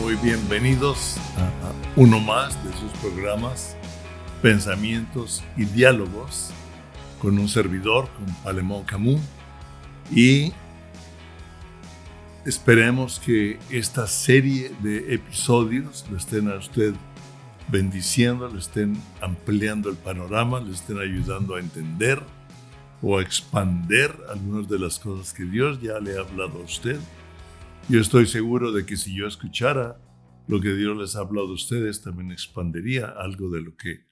Muy bienvenidos a uno más de sus programas, Pensamientos y Diálogos, con un servidor, con Palemón Camus, y esperemos que esta serie de episodios le estén a usted bendiciendo, le estén ampliando el panorama, le estén ayudando a entender o a expander algunas de las cosas que Dios ya le ha hablado a usted. Yo estoy seguro de que si yo escuchara lo que Dios les ha hablado a ustedes, también expandería algo de lo que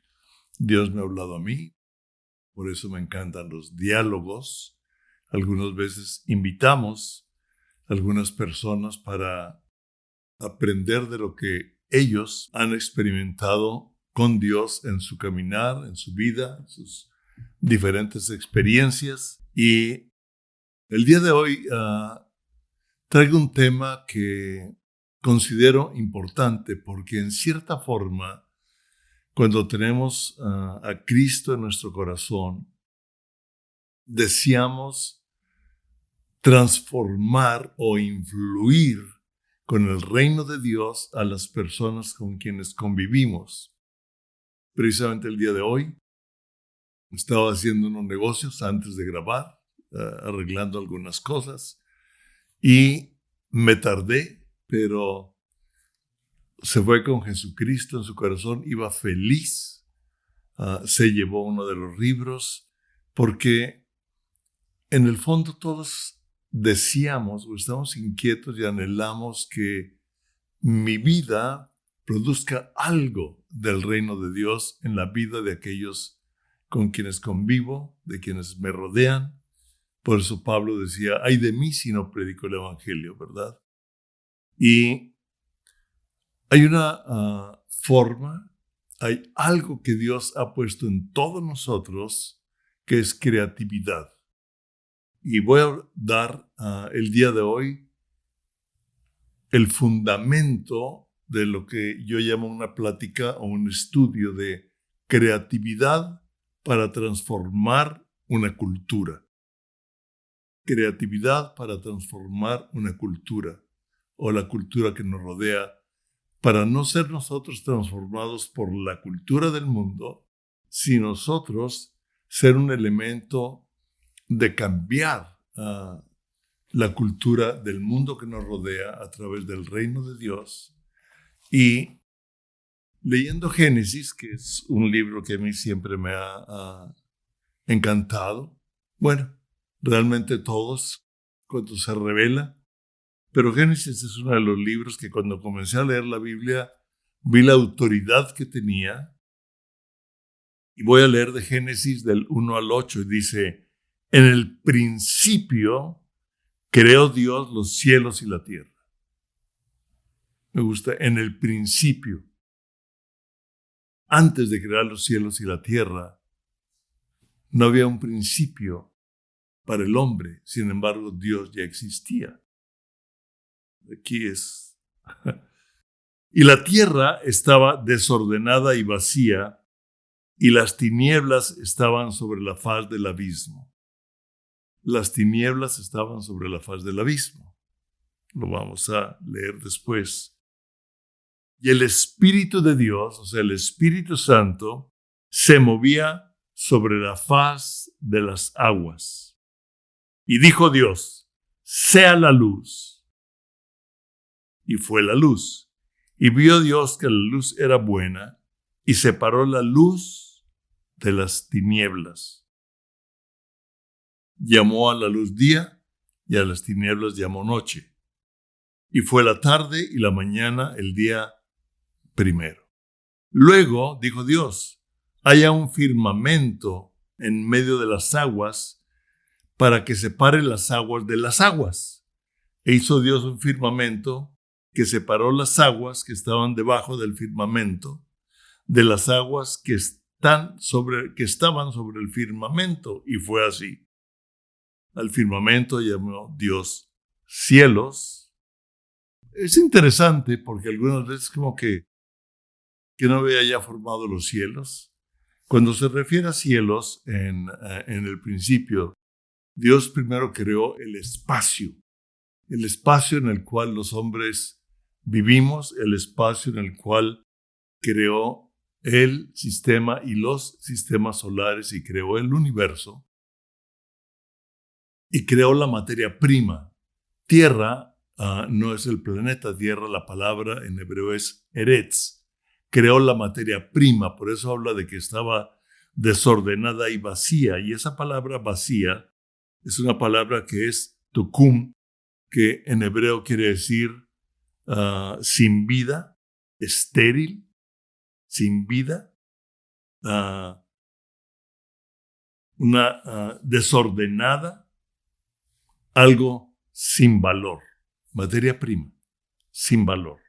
Dios me ha hablado a mí. Por eso me encantan los diálogos. Algunas veces invitamos a algunas personas para aprender de lo que ellos han experimentado con Dios en su caminar, en su vida, en sus diferentes experiencias. Y el día de hoy traigo un tema que considero importante porque en cierta forma, cuando tenemos a Cristo en nuestro corazón, deseamos transformar o influir con el reino de Dios a las personas con quienes convivimos. Precisamente el día de hoy estaba haciendo unos negocios antes de grabar, arreglando algunas cosas, y me tardé, pero se fue con Jesucristo en su corazón, iba feliz, se llevó uno de los libros, porque en el fondo todos deseamos o estamos inquietos y anhelamos que mi vida produzca algo del reino de Dios en la vida de aquellos con quienes convivo, de quienes me rodean. Por eso Pablo decía, ay de mí si no predico el evangelio, ¿verdad? Y hay una forma, hay algo que Dios ha puesto en todos nosotros que es creatividad. Y voy a dar el día de hoy el fundamento de lo que yo llamo una plática o un estudio de creatividad para transformar una cultura. Creatividad para transformar una cultura o la cultura que nos rodea, para no ser nosotros transformados por la cultura del mundo, sino nosotros ser un elemento de cambiar la cultura del mundo que nos rodea a través del reino de Dios. Y leyendo Génesis, que es un libro que a mí siempre me ha encantado, bueno, realmente todos, cuando se revela, pero Génesis es uno de los libros que cuando comencé a leer la Biblia, vi la autoridad que tenía. Y voy a leer de Génesis del 1 al 8, y dice, en el principio creó Dios los cielos y la tierra. Me gusta, en el principio. Antes de crear los cielos y la tierra, no había un principio para el hombre. Sin embargo, Dios ya existía. Aquí es. Y la tierra estaba desordenada y vacía, y las tinieblas estaban sobre la faz del abismo. Las tinieblas estaban sobre la faz del abismo. Lo vamos a leer después. Y el Espíritu de Dios, o sea, el Espíritu Santo, se movía sobre la faz de las aguas. Y dijo Dios, sea la luz. Y fue la luz. Y vio Dios que la luz era buena, y separó la luz de las tinieblas. Llamó a la luz día, y a las tinieblas llamó noche. Y fue la tarde y la mañana el día primero. Luego dijo Dios, haya un firmamento en medio de las aguas para que separe las aguas de las aguas. E hizo Dios un firmamento que separó las aguas que estaban debajo del firmamento de las aguas que estaban sobre el firmamento. Y fue así. Al firmamento llamó Dios cielos. Es interesante porque algunas veces como que no había ya formado los cielos. Cuando se refiere a cielos en el principio, Dios primero creó el espacio en el cual los hombres vivimos el espacio en el cual creó el sistema y los sistemas solares y creó el universo y creó la materia prima. Tierra no es el planeta Tierra, la palabra en hebreo es eretz. Creó la materia prima, por eso habla de que estaba desordenada y vacía. Y esa palabra vacía es una palabra que es tukum, que en hebreo quiere decir sin vida, estéril, sin vida, desordenada, algo sin valor, materia prima, sin valor.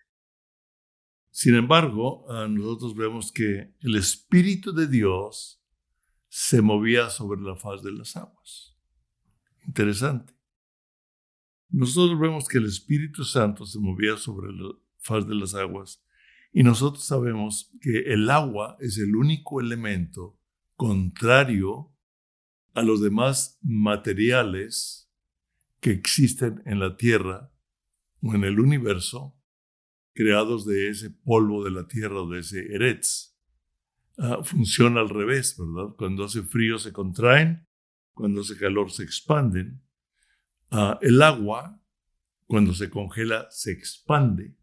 Sin embargo, nosotros vemos que el Espíritu de Dios se movía sobre la faz de las aguas. Interesante. Nosotros vemos que el Espíritu Santo se movía sobre la faz de las aguas y nosotros sabemos que el agua es el único elemento contrario a los demás materiales que existen en la tierra o en el universo, creados de ese polvo de la tierra o de ese eretz. Funciona al revés, ¿verdad? Cuando hace frío se contraen, cuando hace calor se expanden. El agua, cuando se congela, se expande.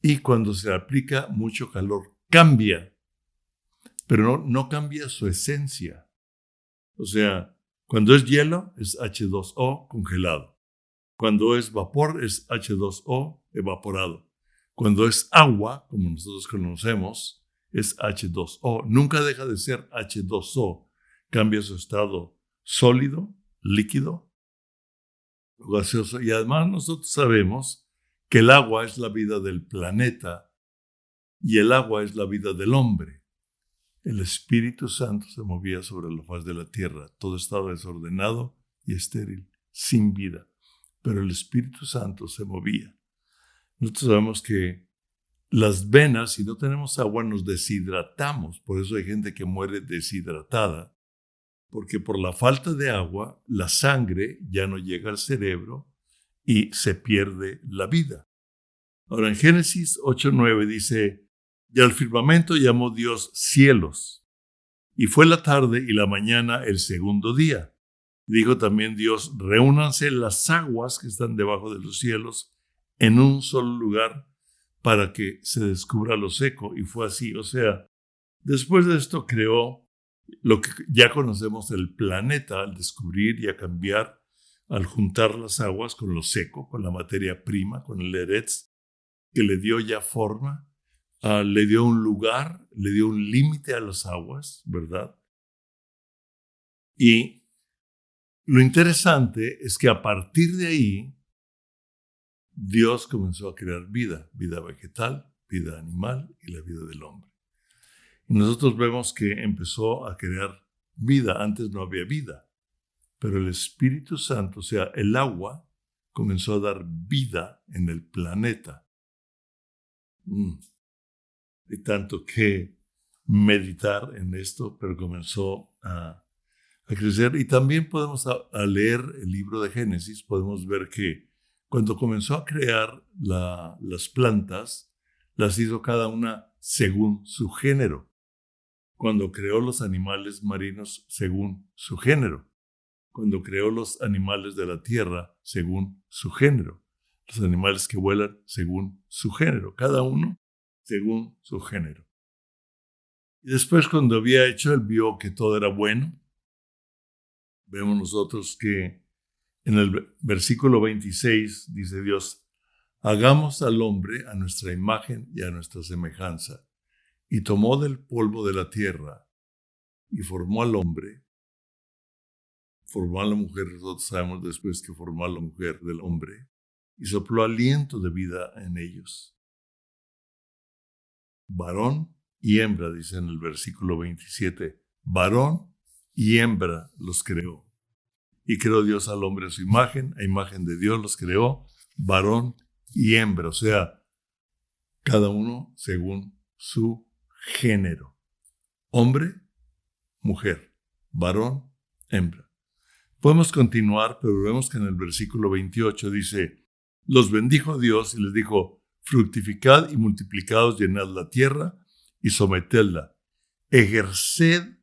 Y cuando se aplica mucho calor, cambia. Pero no cambia su esencia. O sea, cuando es hielo, es H2O congelado. Cuando es vapor, es H2O evaporado. Cuando es agua, como nosotros conocemos, es H2O. Nunca deja de ser H2O. Cambia su estado sólido, líquido, gaseoso. Y además nosotros sabemos que el agua es la vida del planeta y el agua es la vida del hombre. El Espíritu Santo se movía sobre la faz de la tierra. Todo estaba desordenado y estéril, sin vida. Pero el Espíritu Santo se movía. Nosotros sabemos que las venas, si no tenemos agua, nos deshidratamos. Por eso hay gente que muere deshidratada. Porque por la falta de agua, la sangre ya no llega al cerebro y se pierde la vida. Ahora, en Génesis 8:9 dice, y al firmamento llamó Dios cielos, y fue la tarde y la mañana el segundo día. Dijo también Dios, reúnanse las aguas que están debajo de los cielos en un solo lugar para que se descubra lo seco. Y fue así. O sea, después de esto creó lo que ya conocemos del planeta al descubrir y a cambiar, al juntar las aguas con lo seco, con la materia prima, con el eretz, que le dio ya forma, le dio un lugar, le dio un límite a las aguas, ¿verdad? Y lo interesante es que a partir de ahí, Dios comenzó a crear vida vegetal, vida animal y la vida del hombre. Y nosotros vemos que empezó a crear vida. Antes no había vida, pero el Espíritu Santo, o sea, el agua, comenzó a dar vida en el planeta. Hay tanto que meditar en esto, pero comenzó a crecer. Y también podemos a leer el libro de Génesis, podemos ver que cuando comenzó a crear las plantas, las hizo cada una según su género. Cuando creó los animales marinos según su género. Cuando creó los animales de la tierra según su género. Los animales que vuelan según su género. Cada uno según su género. Y después, cuando había hecho, él vio que todo era bueno. Vemos nosotros que en el versículo 26 dice Dios, hagamos al hombre a nuestra imagen y a nuestra semejanza. Y tomó del polvo de la tierra y formó al hombre, formó a la mujer. Nosotros sabemos después que formó a la mujer del hombre y sopló aliento de vida en ellos. Varón y hembra, dice en el versículo 27, varón y hembra los creó. Y creó Dios al hombre a su imagen, a imagen de Dios los creó, varón y hembra, o sea, cada uno según su género. Hombre, mujer, varón, hembra. Podemos continuar, pero vemos que en el versículo 28 dice, los bendijo Dios y les dijo, fructificad y multiplicaos, llenad la tierra y sometedla. Ejerced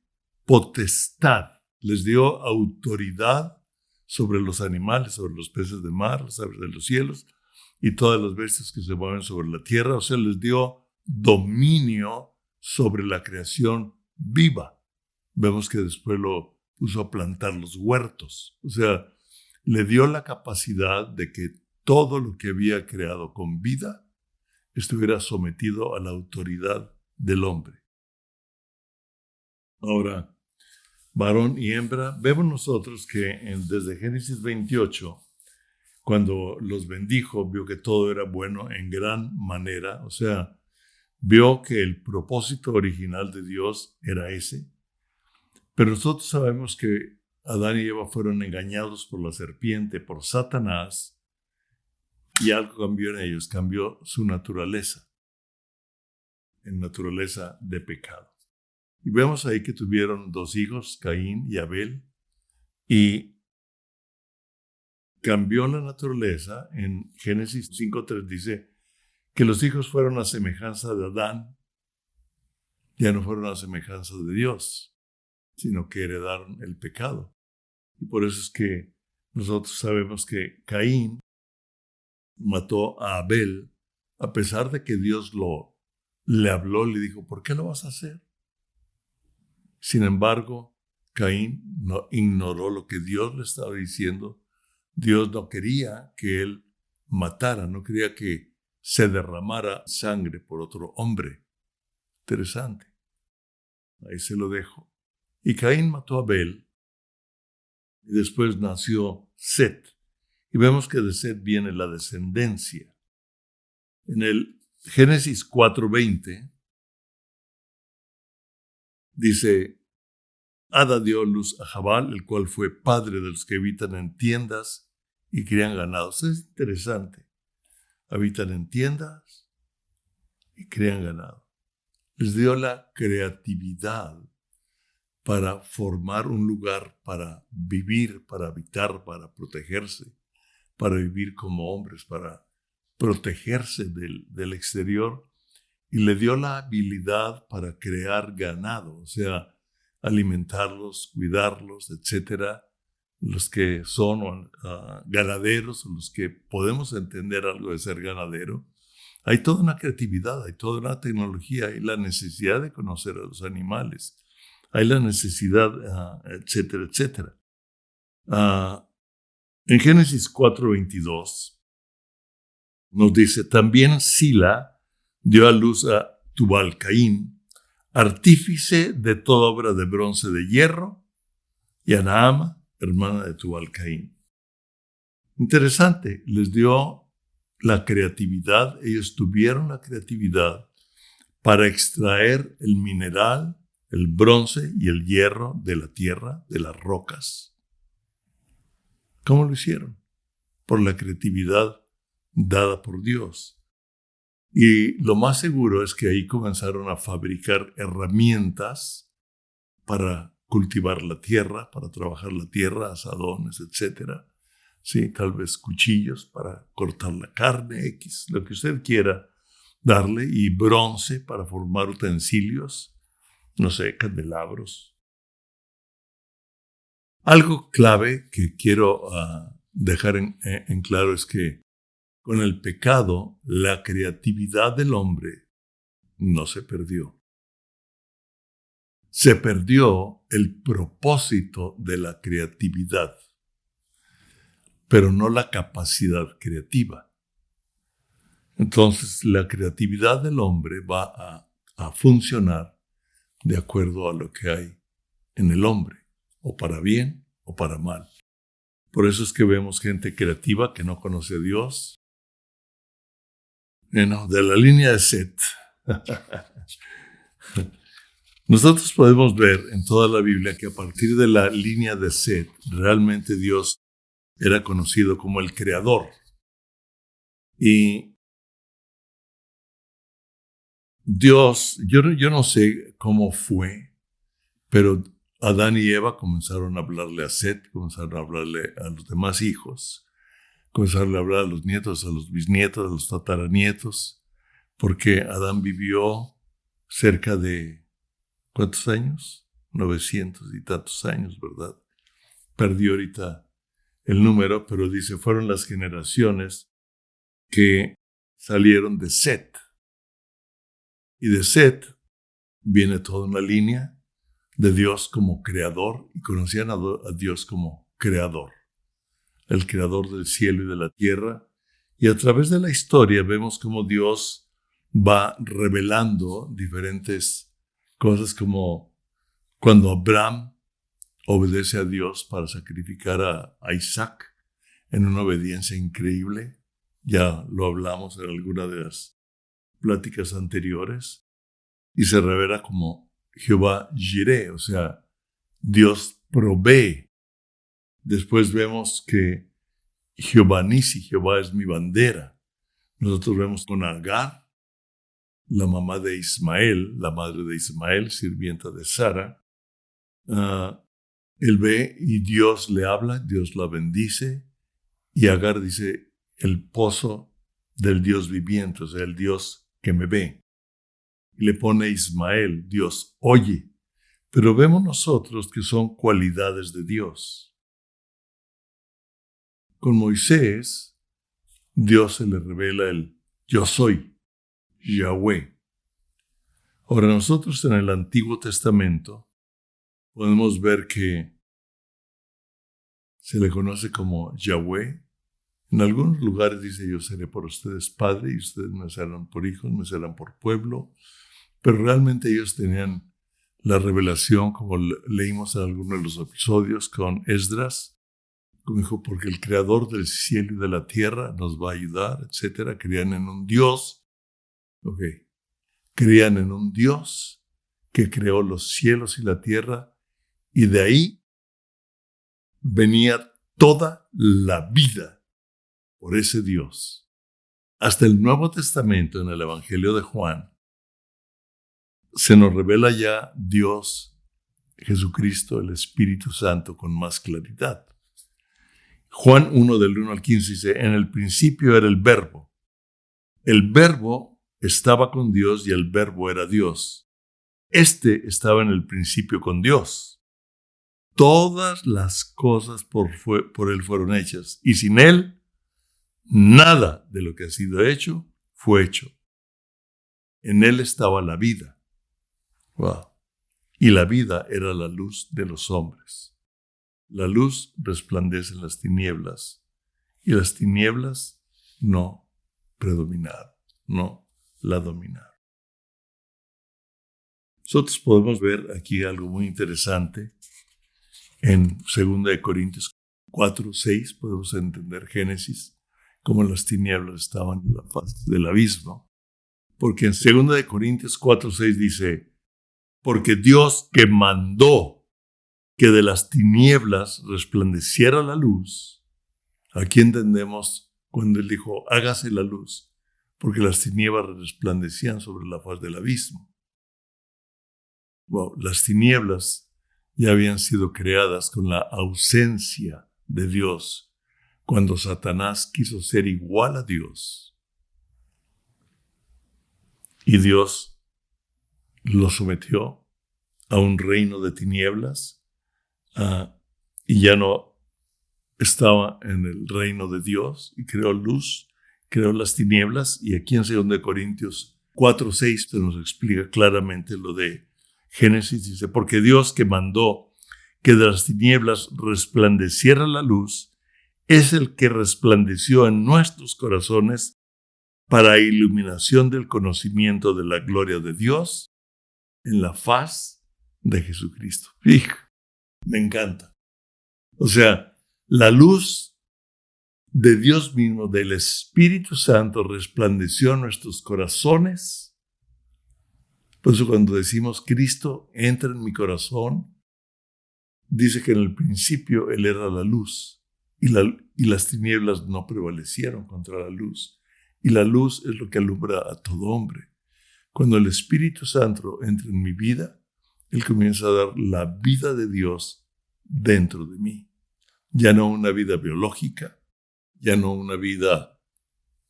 potestad. Les dio autoridad sobre los animales, sobre los peces de mar, las aves de los cielos y todas las bestias que se mueven sobre la tierra. O sea, les dio dominio sobre la creación viva. Vemos que después lo puso a plantar los huertos. O sea, le dio la capacidad de que todo lo que había creado con vida estuviera sometido a la autoridad del hombre. Ahora, varón y hembra, vemos nosotros que desde Génesis 28, cuando los bendijo, vio que todo era bueno en gran manera. O sea, vio que el propósito original de Dios era ese. Pero nosotros sabemos que Adán y Eva fueron engañados por la serpiente, por Satanás, y algo cambió en ellos, cambió su naturaleza, en naturaleza de pecado. Y vemos ahí que tuvieron 2 hijos, Caín y Abel, y cambió la naturaleza. En Génesis 5:3 dice que los hijos fueron a semejanza de Adán, ya no fueron a semejanza de Dios, sino que heredaron el pecado. Y por eso es que nosotros sabemos que Caín mató a Abel, a pesar de que Dios le habló, le dijo, ¿por qué lo vas a hacer? Sin embargo, Caín ignoró lo que Dios le estaba diciendo. Dios no quería que él matara, no quería que se derramara sangre por otro hombre. Interesante. Ahí se lo dejo. Y Caín mató a Abel, y después nació Set. Y vemos que de Set viene la descendencia. En el Génesis 4:20 dice, Ada dio luz a Jabal, el cual fue padre de los que habitan en tiendas y crían ganados. Es interesante. Habitan en tiendas y crían ganado. Les dio la creatividad para formar un lugar para vivir, para habitar, para protegerse, para vivir como hombres, para protegerse del exterior, y le dio la habilidad para crear ganado, o sea, alimentarlos, cuidarlos, etc. Los que son ganaderos, o los que podemos entender algo de ser ganadero, hay toda una creatividad, hay toda una tecnología, hay la necesidad de conocer a los animales, hay la necesidad, etcétera, etcétera. En Génesis 4:22 nos dice, también Sila dio a luz a Tubal-Caín, artífice de toda obra de bronce, de hierro, y a Naama, hermana de Tubal-Caín. Interesante, les dio la creatividad, ellos tuvieron la creatividad para extraer el mineral, el bronce y el hierro de la tierra, de las rocas. ¿Cómo lo hicieron? Por la creatividad dada por Dios. Y lo más seguro es que ahí comenzaron a fabricar herramientas para cultivar la tierra, para trabajar la tierra, azadones, etc. Sí, tal vez cuchillos para cortar la carne, X, lo que usted quiera darle, y bronce para formar utensilios, no sé, candelabros. Algo clave que quiero dejar en claro es que con el pecado, la creatividad del hombre no se perdió. Se perdió el propósito de la creatividad, pero no la capacidad creativa. Entonces, la creatividad del hombre va a funcionar de acuerdo a lo que hay en el hombre, o para bien o para mal. Por eso es que vemos gente creativa que no conoce a Dios. De la línea de Set. Nosotros podemos ver en toda la Biblia que a partir de la línea de Set, realmente Dios era conocido como el Creador. Y Dios, yo no sé cómo fue, pero Adán y Eva comenzaron a hablarle a Set, comenzaron a hablarle a los demás hijos, comenzarle a hablar a los nietos, a los bisnietos, a los tataranietos, porque Adán vivió cerca de, ¿cuántos años? 900 y tantos años, ¿verdad? Perdió ahorita el número, pero dice, fueron las generaciones que salieron de Set. Y de Set viene toda una línea de Dios como creador, y conocían a Dios como creador, el creador del cielo y de la tierra. Y a través de la historia vemos cómo Dios va revelando diferentes cosas, como cuando Abraham obedece a Dios para sacrificar a Isaac en una obediencia increíble. Ya lo hablamos en alguna de las pláticas anteriores. Y se revela como Jehová Jireh, o sea, Dios provee. Después vemos que Jehová Nisi, Jehová es mi bandera. Nosotros vemos con Agar, la mamá de Ismael, la madre de Ismael, sirvienta de Sara. Él ve y Dios le habla, Dios la bendice, y Agar dice, el pozo del Dios viviente, o sea, el Dios que me ve. Y le pone Ismael, Dios oye. Pero vemos nosotros que son cualidades de Dios. Con Moisés, Dios se le revela el yo soy, Yahweh. Ahora nosotros en el Antiguo Testamento podemos ver que se le conoce como Yahweh. En algunos lugares dice, yo seré por ustedes padre y ustedes me serán por hijos, me serán por pueblo. Pero realmente ellos tenían la revelación, como leímos en algunos de los episodios con Esdras, como dijo, porque el creador del cielo y de la tierra nos va a ayudar, etc. Creían en un Dios, creían en un Dios que creó los cielos y la tierra, y de ahí venía toda la vida por ese Dios. Hasta el Nuevo Testamento, en el Evangelio de Juan, se nos revela ya Dios, Jesucristo, el Espíritu Santo, con más claridad. Juan 1, del 1 al 15 dice, en el principio era el Verbo. El Verbo estaba con Dios y el Verbo era Dios. Este estaba en el principio con Dios. Todas las cosas por Él fueron hechas, y sin Él, nada de lo que ha sido hecho fue hecho. En Él estaba la vida. Wow. Y la vida era la luz de los hombres. La luz resplandece en las tinieblas, y las tinieblas no predominaron, no la dominaron. Nosotros podemos ver aquí algo muy interesante. En 2 Corintios 4, 6 podemos entender Génesis, cómo las tinieblas estaban en la faz del abismo. Porque en 2 Corintios 4, 6 dice, porque Dios que mandó que de las tinieblas resplandeciera la luz, aquí entendemos cuando Él dijo, hágase la luz, porque las tinieblas resplandecían sobre la faz del abismo. Wow, las tinieblas ya habían sido creadas con la ausencia de Dios, cuando Satanás quiso ser igual a Dios. Y Dios lo sometió a un reino de tinieblas y ya no estaba en el reino de Dios, y creó luz, creó las tinieblas. Y aquí en 2 Corintios 4:6 se nos explica claramente lo de Génesis. Dice, porque Dios que mandó que de las tinieblas resplandeciera la luz, es el que resplandeció en nuestros corazones para iluminación del conocimiento de la gloria de Dios en la faz de Jesucristo. Me encanta. O sea, la luz de Dios mismo, del Espíritu Santo, resplandeció en nuestros corazones. Por eso cuando decimos Cristo entra en mi corazón, dice que en el principio Él era la luz, y las tinieblas no prevalecieron contra la luz. Y la luz es lo que alumbra a todo hombre. Cuando el Espíritu Santo entra en mi vida, Él comienza a dar la vida de Dios dentro de mí. Ya no una vida biológica, ya no una vida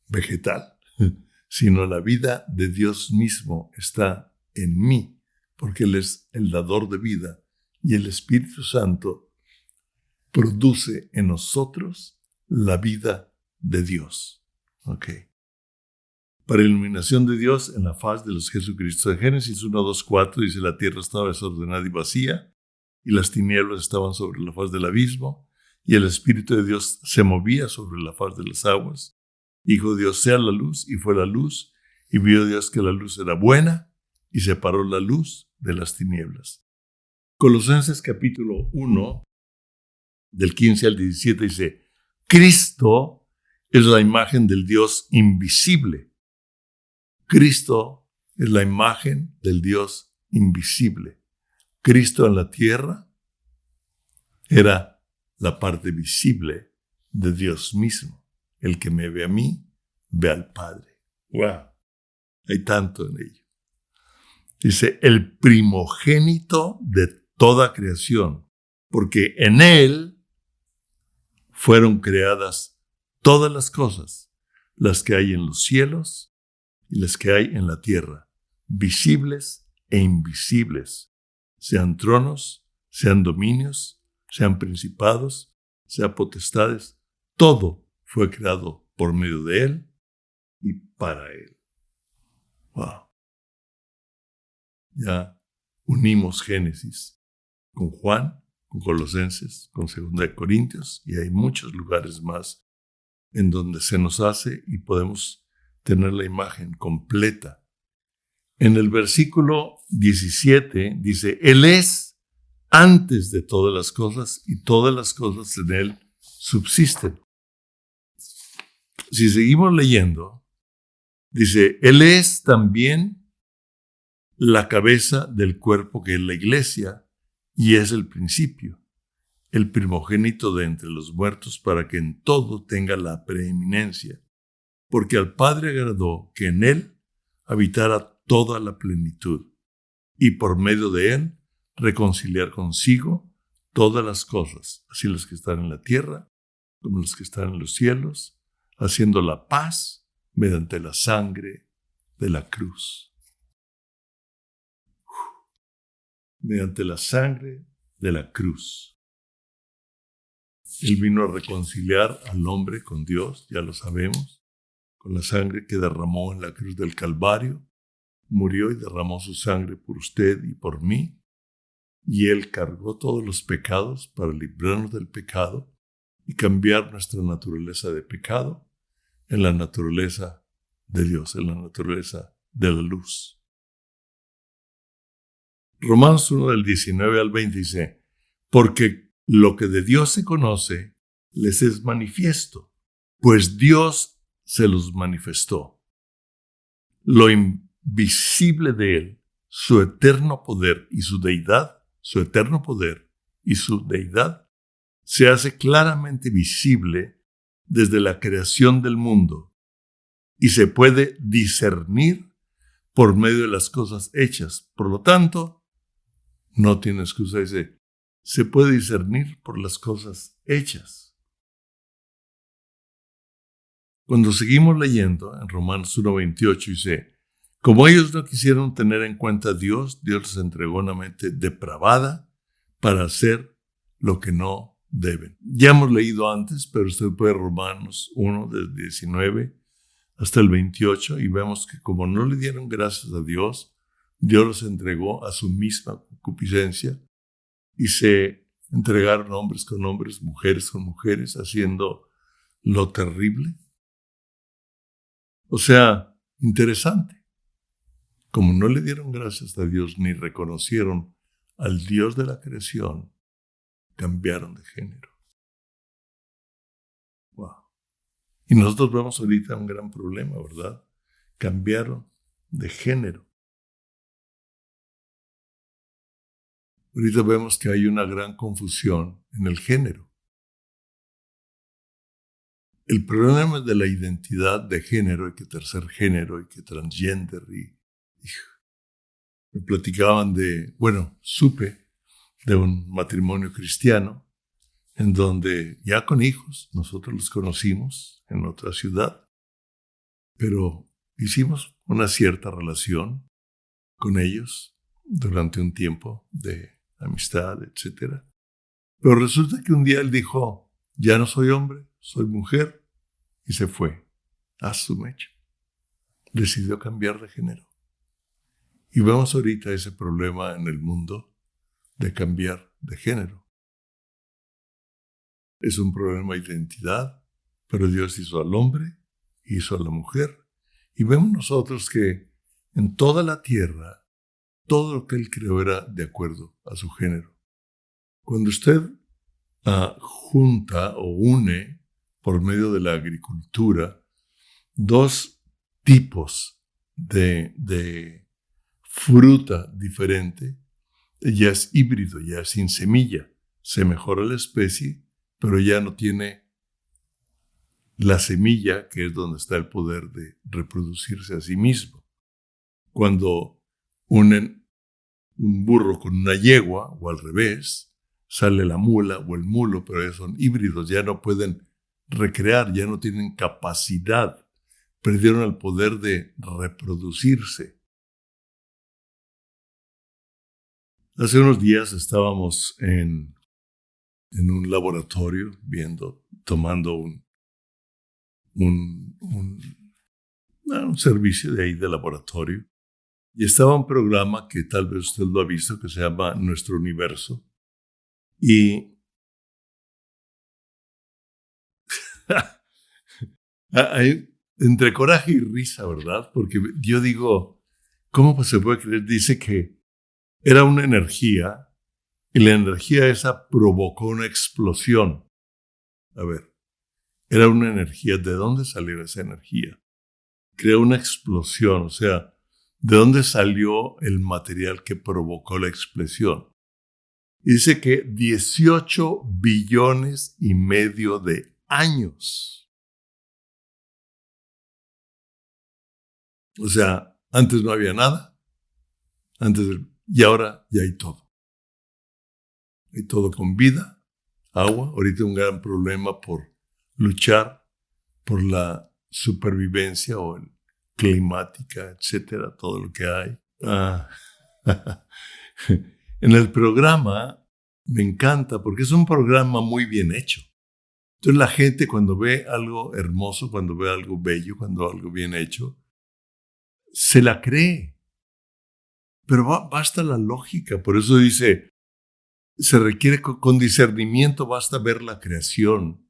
vegetal, sino la vida de Dios mismo está en mí, porque Él es el dador de vida y el Espíritu Santo produce en nosotros la vida de Dios. Para iluminación de Dios en la faz de los Jesucristo. De Génesis 1, 2, 4 dice: la tierra estaba desordenada y vacía, y las tinieblas estaban sobre la faz del abismo, y el Espíritu de Dios se movía sobre la faz de las aguas. Dijo Dios: sea la luz, y fue la luz, y vio Dios que la luz era buena, y separó la luz de las tinieblas. Colosenses capítulo 1, del 15 al 17 dice: Cristo es la imagen del Dios invisible. Cristo es la imagen del Dios invisible. Cristo en la tierra era la parte visible de Dios mismo. El que me ve a mí, ve al Padre. ¡Wow! Hay tanto en ello. Dice: el primogénito de toda creación, porque en Él fueron creadas todas las cosas, las que hay en los cielos y las que hay en la tierra, visibles e invisibles, sean tronos, sean dominios, sean principados, sean potestades. Todo fue creado por medio de Él y para Él. Wow. Ya unimos Génesis con Juan, con Colosenses, con 2 de Corintios, y hay muchos lugares más en donde se nos hace y podemos tener la imagen completa. En el versículo 17 dice: Él es antes de todas las cosas, y todas las cosas en Él subsisten. Si seguimos leyendo, dice: Él es también la cabeza del cuerpo, que es la iglesia, y es el principio, el primogénito de entre los muertos, para que en todo tenga la preeminencia. Porque al Padre agradó que en Él habitara toda la plenitud, y por medio de Él reconciliar consigo todas las cosas, así las que están en la tierra como las que están en los cielos, haciendo la paz mediante la sangre de la cruz. Mediante la sangre de la cruz. Él vino a reconciliar al hombre con Dios, ya lo sabemos, con la sangre que derramó en la cruz del Calvario. Murió y derramó su sangre por usted y por mí, y Él cargó todos los pecados para librarnos del pecado y cambiar nuestra naturaleza de pecado en la naturaleza de Dios, en la naturaleza de la luz. Romanos 1, del 19 al 20 dice: porque lo que de Dios se conoce les es manifiesto, pues Dios se los manifestó. Lo invisible de Él, su eterno poder y su deidad, se hace claramente visible desde la creación del mundo y se puede discernir por medio de las cosas hechas. Por lo tanto, no tiene excusa. Dice: se puede discernir por las cosas hechas. Cuando seguimos leyendo en Romanos 1:28 dice: como ellos no quisieron tener en cuenta a Dios, Dios les entregó una mente depravada para hacer lo que no deben. Ya hemos leído antes, pero usted puede Romanos 1, del 19 hasta el 28, y vemos que como no le dieron gracias a Dios, Dios los entregó a su misma concupiscencia, y se entregaron hombres con hombres, mujeres con mujeres, haciendo lo terrible. O sea, interesante. Como no le dieron gracias a Dios ni reconocieron al Dios de la creación, cambiaron de género. Wow. Y nosotros vemos ahorita un gran problema, ¿verdad? Cambiaron de género. Ahorita vemos que hay una gran confusión en el género. El problema de la identidad de género, y que tercer género, y que transgender, me platicaban supe de un matrimonio cristiano en donde ya con hijos, nosotros los conocimos en otra ciudad, pero hicimos una cierta relación con ellos durante un tiempo de amistad, etc. Pero resulta que un día él dijo, ya no soy hombre, soy mujer, y se fue a su mecha. Decidió cambiar de género. Y vemos ahorita ese problema en el mundo de cambiar de género. Es un problema de identidad, pero Dios hizo al hombre, hizo a la mujer. Y vemos nosotros que en toda la tierra, todo lo que Él creó era de acuerdo a su género. Cuando usted junta o une por medio de la agricultura dos tipos de fruta diferente, ya es híbrido, ya es sin semilla. Se mejora la especie, pero ya no tiene la semilla, que es donde está el poder de reproducirse a sí mismo. Cuando unen un burro con una yegua, o al revés, sale la mula o el mulo, pero ya son híbridos, ya no pueden recrear, ya no tienen capacidad, perdieron el poder de reproducirse. Hace unos días estábamos en un laboratorio tomando un servicio de ahí de laboratorio, y estaba un programa que tal vez usted lo ha visto, que se llama Nuestro Universo, y hay entre coraje y risa, ¿verdad? Porque yo digo, ¿cómo se puede creer? Dice que era una energía, y la energía esa provocó una explosión. A ver, era una energía. ¿De dónde salió esa energía? Creó una explosión, o sea, ¿de dónde salió el material que provocó la explosión? Y dice que 18 billones y medio de años. O sea, antes no había nada, y ahora ya hay todo. Hay todo con vida, agua. Ahorita un gran problema por luchar por la supervivencia o el climática, etcétera, todo lo que hay. En el programa me encanta porque es un programa muy bien hecho. Entonces la gente, cuando ve algo hermoso, cuando ve algo bello, cuando algo bien hecho, se la cree. Pero basta la lógica. Por eso dice, se requiere con discernimiento, basta ver la creación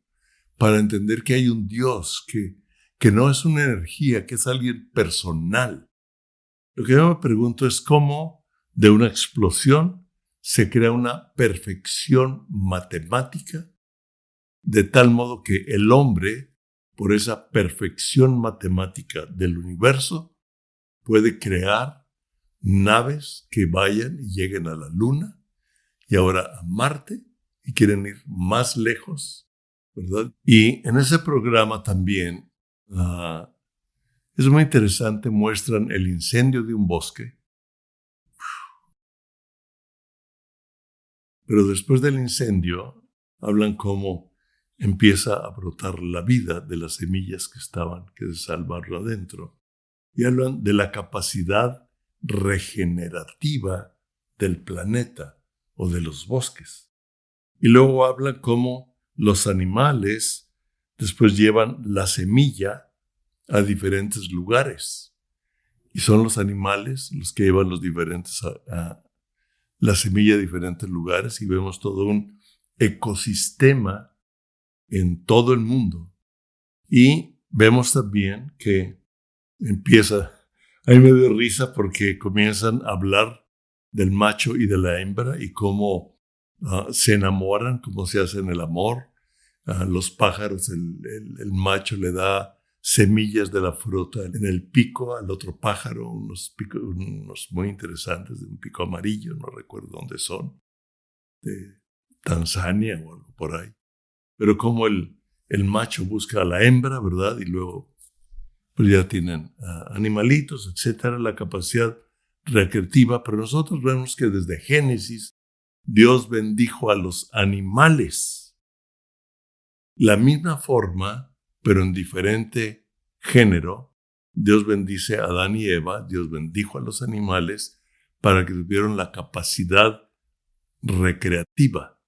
para entender que hay un Dios, que no es una energía, que es alguien personal. Lo que yo me pregunto es cómo de una explosión se crea una perfección matemática, de tal modo que el hombre, por esa perfección matemática del universo, puede crear naves que vayan y lleguen a la Luna y ahora a Marte y quieren ir más lejos, ¿verdad? Y en ese programa también es muy interesante, muestran el incendio de un bosque, pero después del incendio hablan cómo empieza a brotar la vida de las semillas que se salvaron adentro, y hablan de la capacidad regenerativa del planeta o de los bosques. Y luego hablan cómo los animales después llevan la semilla a diferentes lugares. Y son los animales los que llevan la semilla a diferentes lugares, y vemos todo un ecosistema en todo el mundo. Y vemos también que a mí me dio risa porque comienzan a hablar del macho y de la hembra y cómo se enamoran, cómo se hacen el amor. Los pájaros, el macho le da semillas de la fruta en el pico al otro pájaro, unos muy interesantes, de un pico amarillo, no recuerdo dónde son, de Tanzania o algo por ahí. Pero como el macho busca a la hembra, ¿verdad? Y luego pues ya tienen animalitos, etcétera, la capacidad recreativa. Pero nosotros vemos que desde Génesis Dios bendijo a los animales. la misma forma, pero en diferente género, Dios bendice a Adán y Eva, Dios bendijo a los animales para que tuvieran la capacidad recreativa.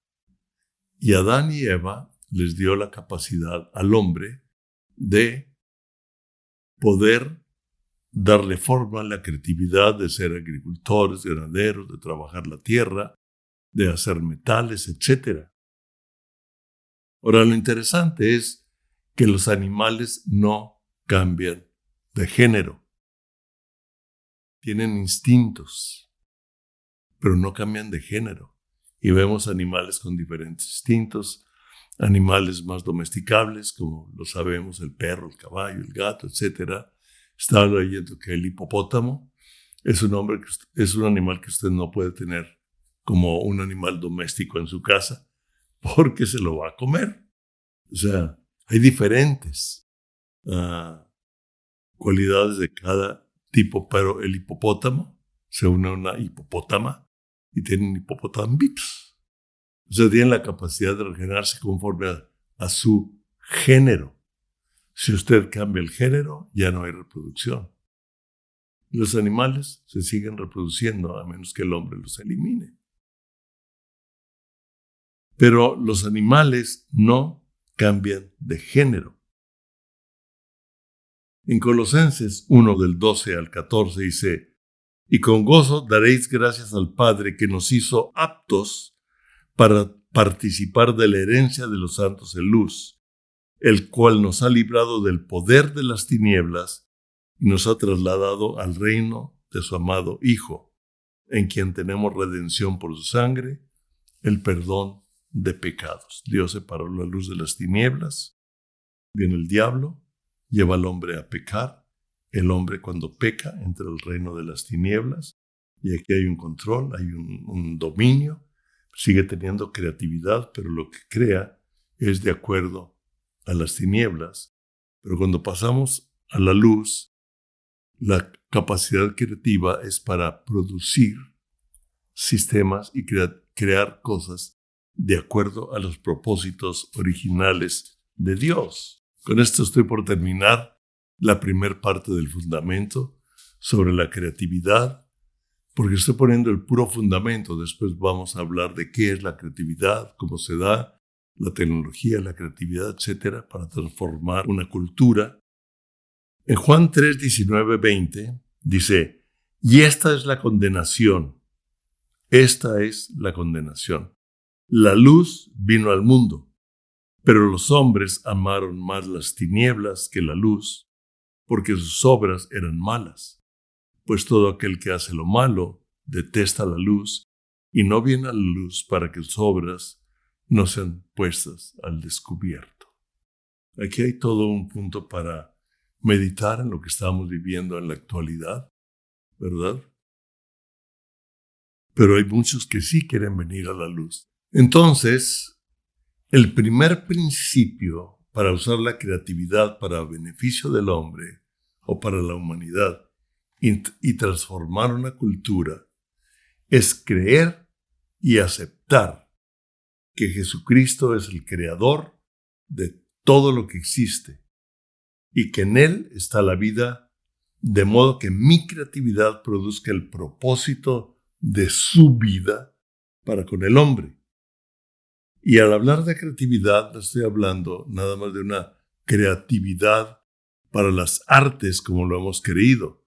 Y Adán y Eva les dio la capacidad al hombre de poder darle forma a la creatividad, de ser agricultores, ganaderos, de trabajar la tierra, de hacer metales, etc. Ahora, lo interesante es que los animales no cambian de género. Tienen instintos, pero no cambian de género. Y vemos animales con diferentes instintos, animales más domesticables, como lo sabemos, el perro, el caballo, el gato, etc. Estaba leyendo que el hipopótamo es un animal que usted no puede tener como un animal doméstico en su casa porque se lo va a comer. O sea, hay diferentes cualidades de cada tipo, pero el hipopótamo se une a una hipopótama y tienen hipopótamitos. O sea, tienen la capacidad de regenerarse conforme a su género. Si usted cambia el género, ya no hay reproducción. Los animales se siguen reproduciendo a menos que el hombre los elimine. Pero los animales no cambian de género. En Colosenses 1 del 12 al 14 dice: y con gozo daréis gracias al Padre que nos hizo aptos para participar de la herencia de los santos en luz, el cual nos ha librado del poder de las tinieblas y nos ha trasladado al reino de su amado Hijo, en quien tenemos redención por su sangre, el perdón de pecados. Dios separó la luz de las tinieblas, viene el diablo, lleva al hombre a pecar. El hombre, cuando peca, entra al reino de las tinieblas, y aquí hay un control, hay un dominio. Sigue teniendo creatividad, pero lo que crea es de acuerdo a las tinieblas. Pero cuando pasamos a la luz, la capacidad creativa es para producir sistemas y crear cosas de acuerdo a los propósitos originales de Dios. Con esto estoy por terminar la primera parte del fundamento sobre la creatividad, porque estoy poniendo el puro fundamento. Después vamos a hablar de qué es la creatividad, cómo se da, la tecnología, la creatividad, etcétera, para transformar una cultura. En Juan 3, 19, 20 dice: y esta es la condenación. Esta es la condenación. La luz vino al mundo, pero los hombres amaron más las tinieblas que la luz, porque sus obras eran malas. Pues todo aquel que hace lo malo detesta la luz y no viene a la luz para que sus obras no sean puestas al descubierto. Aquí hay todo un punto para meditar en lo que estamos viviendo en la actualidad, ¿verdad? Pero hay muchos que sí quieren venir a la luz. Entonces, el primer principio para usar la creatividad para beneficio del hombre o para la humanidad y transformar una cultura es creer y aceptar que Jesucristo es el creador de todo lo que existe y que en Él está la vida, de modo que mi creatividad produzca el propósito de su vida para con el hombre. Y al hablar de creatividad, no estoy hablando nada más de una creatividad para las artes como lo hemos creído,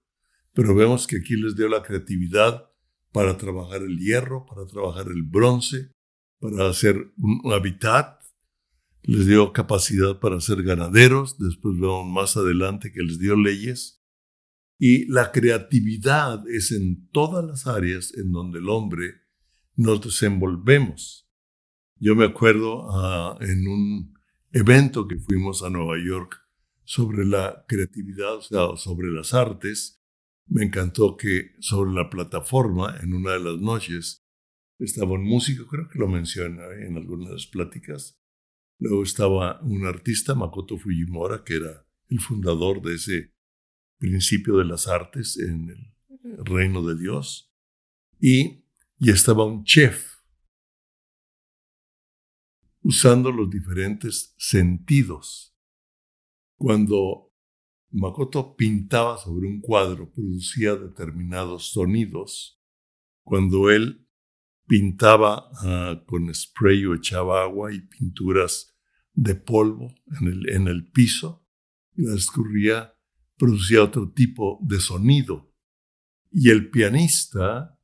pero vemos que aquí les dio la creatividad para trabajar el hierro, para trabajar el bronce, para hacer un hábitat. Les dio capacidad para ser ganaderos. Después vemos más adelante que les dio leyes. Y la creatividad es en todas las áreas en donde el hombre nos desenvolvemos. Yo me acuerdo en un evento que fuimos a Nueva York sobre la creatividad, o sea, sobre las artes. Me encantó que sobre la plataforma, en una de las noches, estaba un músico, creo que lo mencioné en algunas de las pláticas. Luego estaba un artista, Makoto Fujimura, que era el fundador de ese principio de las artes en el reino de Dios. Y estaba un chef usando los diferentes sentidos. Cuando Makoto pintaba sobre un cuadro, producía determinados sonidos. Cuando él pintaba con spray o echaba agua y pinturas de polvo en el piso, y la escurría, producía otro tipo de sonido. Y el pianista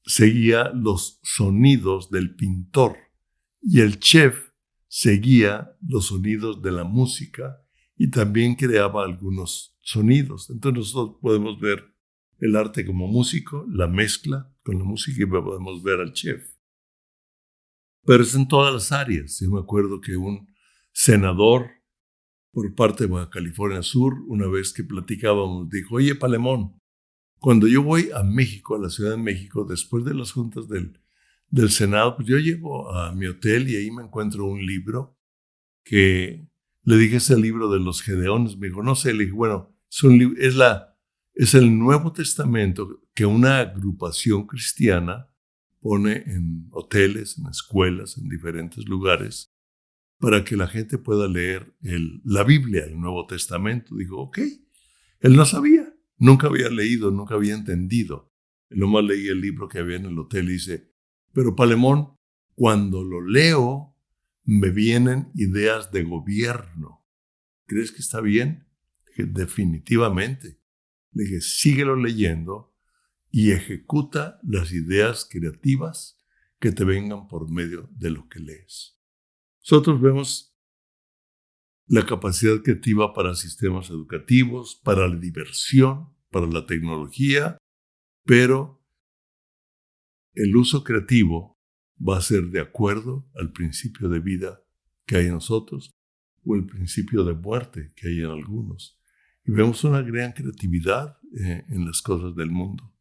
seguía los sonidos del pintor y el chef seguía los sonidos de la música y también creaba algunos sonidos. Entonces nosotros podemos ver el arte como músico, la mezcla con la música, y podemos ver al chef. Pero es en todas las áreas. Yo me acuerdo que un senador por parte de Baja California Sur, una vez que platicábamos, dijo: oye, Palemón, cuando yo voy a México, a la Ciudad de México, después de las juntas del Senado, pues yo llego a mi hotel y ahí me encuentro un libro que le dije: es el libro de los Gedeones. Me dijo: no sé. Le dije: bueno, es el Nuevo Testamento que una agrupación cristiana pone en hoteles, en escuelas, en diferentes lugares, para que la gente pueda leer la Biblia, el Nuevo Testamento. Dijo: ok. Él no sabía, nunca había leído, nunca había entendido. Él nomás leía el libro que había en el hotel y dice: pero Palemón, cuando lo leo, me vienen ideas de gobierno. ¿Crees que está bien? Le dije: definitivamente. Le dije: síguelo leyendo y ejecuta las ideas creativas que te vengan por medio de lo que lees. Nosotros vemos la capacidad creativa para sistemas educativos, para la diversión, para la tecnología, pero el uso creativo va a ser de acuerdo al principio de vida que hay en nosotros o el principio de muerte que hay en algunos. Y vemos una gran creatividad en las cosas del mundo.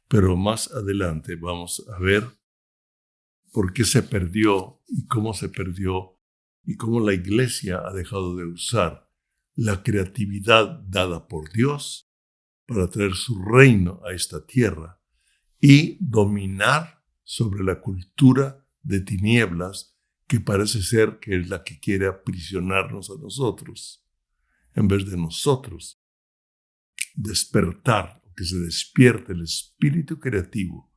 Pero más adelante vamos a ver por qué se perdió y cómo se perdió y cómo la iglesia ha dejado de usar la creatividad dada por Dios para traer su reino a esta tierra y dominar sobre la cultura de tinieblas que parece ser que es la que quiere aprisionarnos a nosotros, en vez de nosotros despertar, que se despierte el espíritu creativo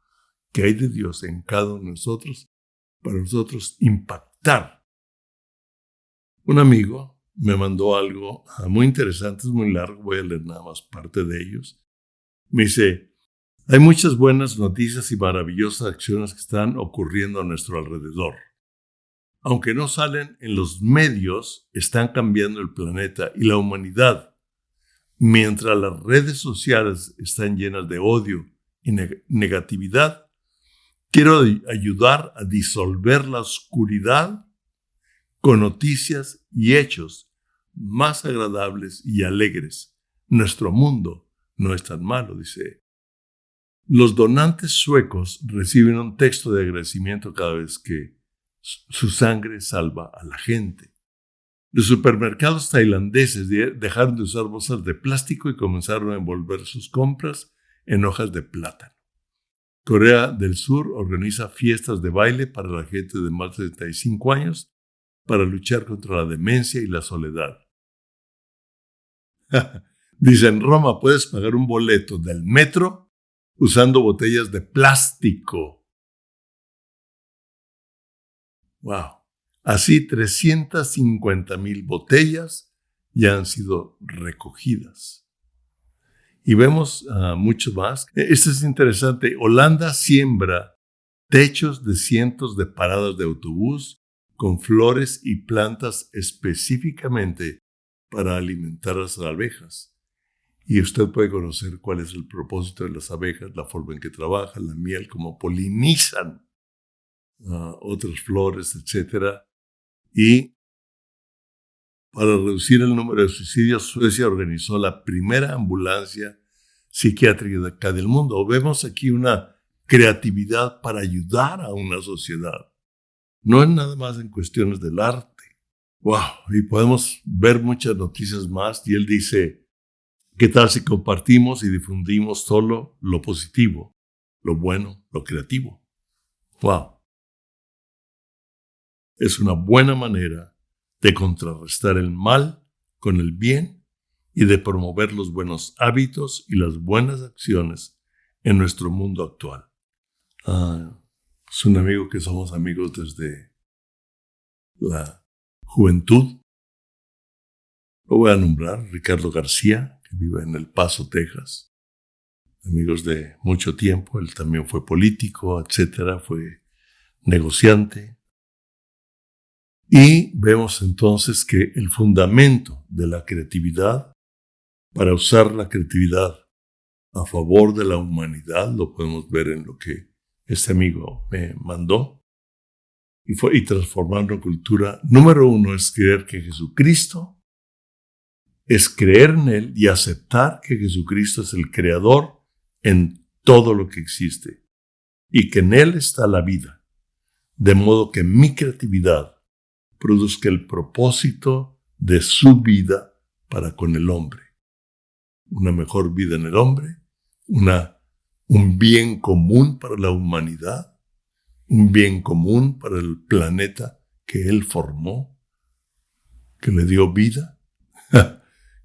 que hay de Dios en cada uno de nosotros, para nosotros impactar. Un amigo me mandó algo muy interesante, es muy largo, voy a leer nada más parte de ellos. Me dice: hay muchas buenas noticias y maravillosas acciones que están ocurriendo a nuestro alrededor. Aunque no salen en los medios, están cambiando el planeta y la humanidad. Mientras las redes sociales están llenas de odio y negatividad, quiero ayudar a disolver la oscuridad con noticias y hechos más agradables y alegres. Nuestro mundo no es tan malo, dice. Los donantes suecos reciben un texto de agradecimiento cada vez que su sangre salva a la gente. Los supermercados tailandeses dejaron de usar bolsas de plástico y comenzaron a envolver sus compras en hojas de plátano. Corea del Sur organiza fiestas de baile para la gente de más de 35 años para luchar contra la demencia y la soledad. Dice: en Roma puedes pagar un boleto del metro usando botellas de plástico. ¡Wow! Así 350,000 botellas ya han sido recogidas. Y vemos mucho más. Esto es interesante. Holanda siembra techos de cientos de paradas de autobús con flores y plantas específicamente para alimentar a las abejas. Y usted puede conocer cuál es el propósito de las abejas, la forma en que trabajan, la miel, cómo polinizan otras flores, etc. Y para reducir el número de suicidios, Suecia organizó la primera ambulancia psiquiátrica del mundo. Vemos aquí una creatividad para ayudar a una sociedad. No es nada más en cuestiones del arte. ¡Wow! Y podemos ver muchas noticias más. Y él dice: ¿qué tal si compartimos y difundimos solo lo positivo, lo bueno, lo creativo? ¡Wow! es una buena manera de contrarrestar el mal con el bien y de promover los buenos hábitos y las buenas acciones en nuestro mundo actual. Es un amigo que somos amigos desde la juventud. Lo voy a nombrar, Ricardo García, que vive en El Paso, Texas. Amigos de mucho tiempo, él también fue político, etcétera, fue negociante. Y vemos entonces que el fundamento de la creatividad, para usar la creatividad a favor de la humanidad, lo podemos ver en lo que este amigo me mandó, y transformar una cultura. Número 1 es creer que Jesucristo, es creer en Él y aceptar que Jesucristo es el creador en todo lo que existe y que en Él está la vida, de modo que mi creatividad produzca el propósito de su vida para con el hombre. Una mejor vida en el hombre, un bien común para la humanidad, un bien común para el planeta que Él formó, que le dio vida.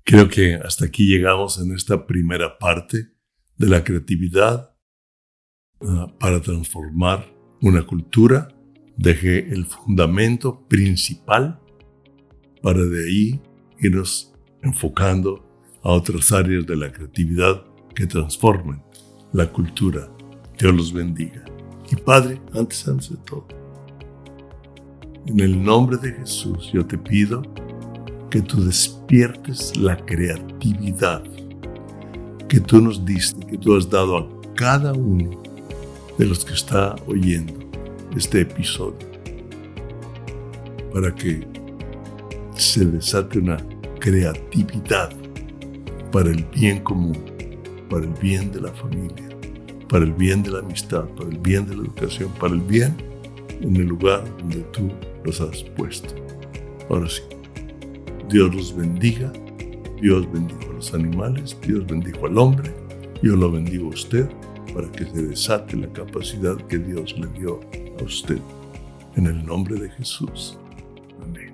Creo que hasta aquí llegamos en esta primera parte de la creatividad para transformar una cultura. Dejé el fundamento principal para de ahí irnos enfocando a otras áreas de la creatividad que transformen la cultura. Dios los bendiga. Y Padre, antes de todo, en el nombre de Jesús, yo te pido que tú despiertes la creatividad que tú nos diste, que tú has dado a cada uno de los que está oyendo este episodio, para que se desate una creatividad para el bien común, para el bien de la familia, para el bien de la amistad, para el bien de la educación, para el bien en el lugar donde tú los has puesto. Ahora sí, Dios los bendiga. Dios bendijo a los animales, Dios bendijo al hombre, yo lo bendigo a usted para que se desate la capacidad que Dios le dio a usted. En el nombre de Jesús. Amén.